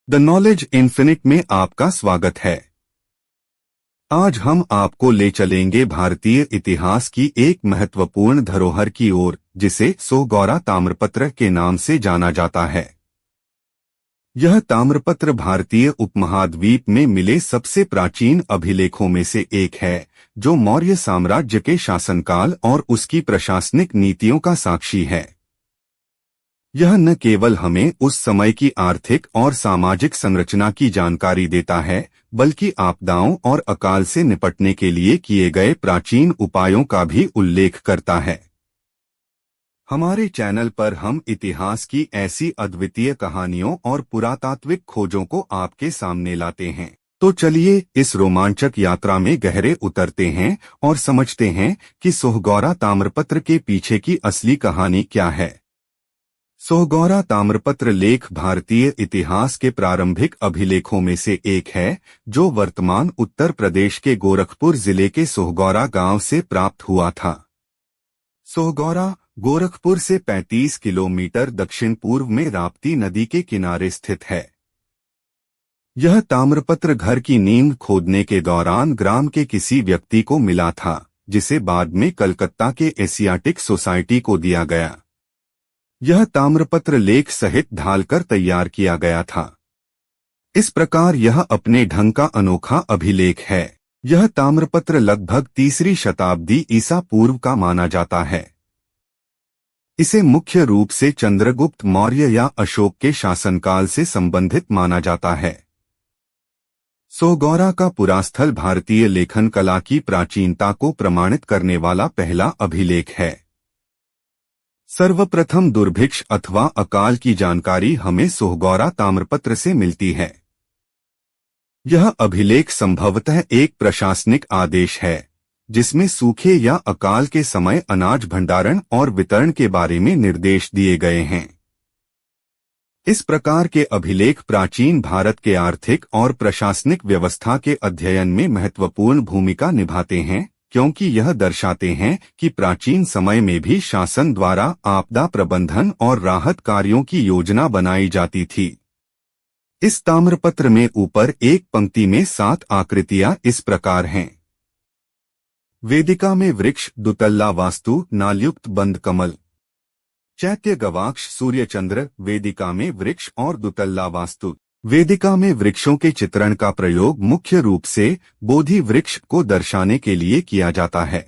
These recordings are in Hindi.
द नॉलेज इन्फिनिट में आपका स्वागत है। आज हम आपको ले चलेंगे भारतीय इतिहास की एक महत्वपूर्ण धरोहर की ओर, जिसे सोगौरा ताम्रपत्र के नाम से जाना जाता है। यह ताम्रपत्र भारतीय उपमहाद्वीप में मिले सबसे प्राचीन अभिलेखों में से एक है, जो मौर्य साम्राज्य के शासनकाल और उसकी प्रशासनिक नीतियों का साक्षी है। यह न केवल हमें उस समय की आर्थिक और सामाजिक संरचना की जानकारी देता है, बल्कि आपदाओं और अकाल से निपटने के लिए किए गए प्राचीन उपायों का भी उल्लेख करता है। हमारे चैनल पर हम इतिहास की ऐसी अद्वितीय कहानियों और पुरातात्विक खोजों को आपके सामने लाते हैं। तो चलिए इस रोमांचक यात्रा में गहरे उतरते हैं और समझते हैं कि सोहगौरा ताम्रपत्र के पीछे की असली कहानी क्या है। सोहगौरा ताम्रपत्र लेख भारतीय इतिहास के प्रारंभिक अभिलेखों में से एक है, जो वर्तमान उत्तर प्रदेश के गोरखपुर जिले के सोहगौरा गांव से प्राप्त हुआ था। सोहगौरा गोरखपुर से 35 किलोमीटर दक्षिण पूर्व में राप्ती नदी के किनारे स्थित है। यह ताम्रपत्र घर की नींव खोदने के दौरान ग्राम के किसी व्यक्ति को मिला था, जिसे बाद में कलकत्ता के एशियाटिक सोसाइटी को दिया गया। यह ताम्रपत्र लेख सहित ढालकर तैयार किया गया था। इस प्रकार यह अपने ढंग का अनोखा अभिलेख है। यह ताम्रपत्र लगभग 3री शताब्दी ईसा पूर्व का माना जाता है। इसे मुख्य रूप से चंद्रगुप्त मौर्य या अशोक के शासनकाल से संबंधित माना जाता है। सोगौरा का पुरास्थल भारतीय लेखन कला की प्राचीनता को प्रमाणित करने वाला पहला अभिलेख है। सर्वप्रथम दुर्भिक्ष अथवा अकाल की जानकारी हमें सोहगौरा ताम्रपत्र से मिलती है। यह अभिलेख संभवतः एक प्रशासनिक आदेश है, जिसमें सूखे या अकाल के समय अनाज भंडारण और वितरण के बारे में निर्देश दिए गए हैं। इस प्रकार के अभिलेख प्राचीन भारत के आर्थिक और प्रशासनिक व्यवस्था के अध्ययन में महत्वपूर्ण भूमिका निभाते हैं, क्योंकि यह दर्शाते हैं कि प्राचीन समय में भी शासन द्वारा आपदा प्रबंधन और राहत कार्यों की योजना बनाई जाती थी। इस ताम्रपत्र में ऊपर एक पंक्ति में 7 आकृतियां इस प्रकार हैं। वेदिका में वृक्ष, दुतल्ला वास्तु, नालयुक्त बंद कमल। चैत्य गवाक्ष सूर्य चंद्र, वेदिका में वृक्ष और दुतल्ला वास्तु। वेदिका में वृक्षों के चित्रण का प्रयोग मुख्य रूप से बोधि वृक्ष को दर्शाने के लिए किया जाता है।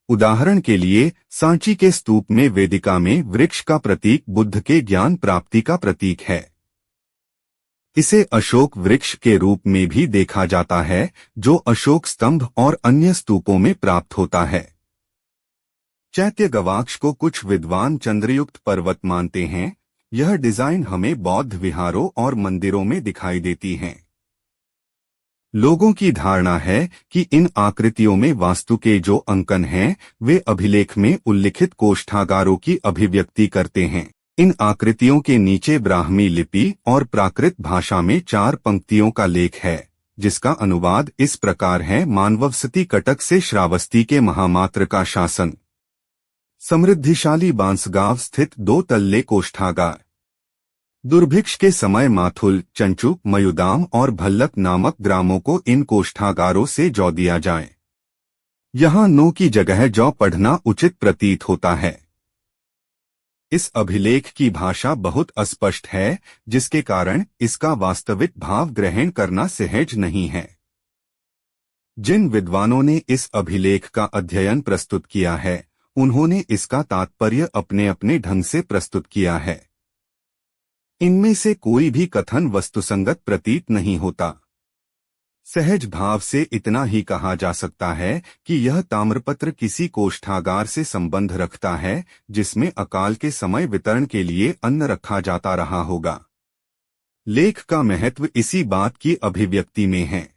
उदाहरण के लिए सांची के स्तूप में वेदिका में वृक्ष का प्रतीक बुद्ध के ज्ञान प्राप्ति का प्रतीक है। इसे अशोक वृक्ष के रूप में भी देखा जाता है, जो अशोक स्तंभ और अन्य स्तूपों में प्राप्त होता है। चैत्य गवाक्ष को कुछ विद्वान चंद्रयुक्त पर्वत मानते हैं। यह डिजाइन हमें बौद्ध विहारों और मंदिरों में दिखाई देती है। लोगों की धारणा है कि इन आकृतियों में वास्तु के जो अंकन हैं, वे अभिलेख में उल्लिखित कोष्ठागारों की अभिव्यक्ति करते हैं। इन आकृतियों के नीचे ब्राह्मी लिपि और प्राकृत भाषा में 4 पंक्तियों का लेख है, जिसका अनुवाद इस प्रकार है। मानववसती कटक से श्रावस्ती के महामात्र का शासन। समृद्धिशाली बांसगांव स्थित 2 तल्ले कोष्ठागार। दुर्भिक्ष के समय माथुल, चंचू, मयुदाम और भल्लक नामक ग्रामों को इन कोष्ठागारों से जौ दिया जाए। यहाँ नो की जगह जौ पढ़ना उचित प्रतीत होता है। इस अभिलेख की भाषा बहुत अस्पष्ट है, जिसके कारण इसका वास्तविक भाव ग्रहण करना सहज नहीं है। जिन विद्वानों ने इस अभिलेख का अध्ययन प्रस्तुत किया है, उन्होंने इसका तात्पर्य अपने अपने ढंग से प्रस्तुत किया है। इनमें से कोई भी कथन वस्तुसंगत प्रतीत नहीं होता। सहज भाव से इतना ही कहा जा सकता है कि यह ताम्रपत्र किसी कोष्ठागार से संबंध रखता है, जिसमें अकाल के समय वितरण के लिए अन्न रखा जाता रहा होगा। लेख का महत्व इसी बात की अभिव्यक्ति में है।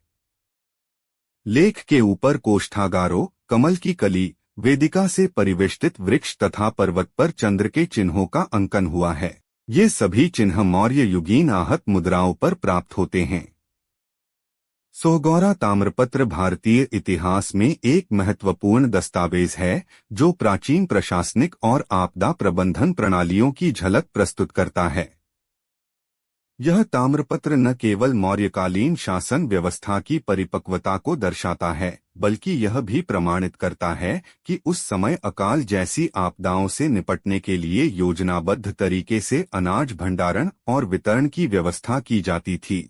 लेख के ऊपर कोष्ठागारों, कमल की कली, वेदिका से परिवेष्टित वृक्ष तथा पर्वत पर चंद्र के चिन्हों का अंकन हुआ है। ये सभी चिन्ह मौर्य युगीन आहत मुद्राओं पर प्राप्त होते हैं। सोहगौरा ताम्रपत्र भारतीय इतिहास में एक महत्वपूर्ण दस्तावेज है, जो प्राचीन प्रशासनिक और आपदा प्रबंधन प्रणालियों की झलक प्रस्तुत करता है। यह ताम्रपत्र न केवल मौर्यकालीन शासन व्यवस्था की परिपक्वता को दर्शाता है, बल्कि यह भी प्रमाणित करता है कि उस समय अकाल जैसी आपदाओं से निपटने के लिए योजनाबद्ध तरीके से अनाज भंडारण और वितरण की व्यवस्था की जाती थी।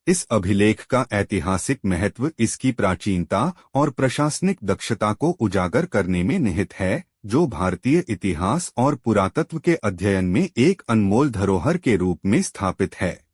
इस अभिलेख का ऐतिहासिक महत्व इसकी प्राचीनता और प्रशासनिक दक्षता को उजागर करने में निहित है, जो भारतीय इतिहास और पुरातत्व के अध्ययन में एक अनमोल धरोहर के रूप में स्थापित है।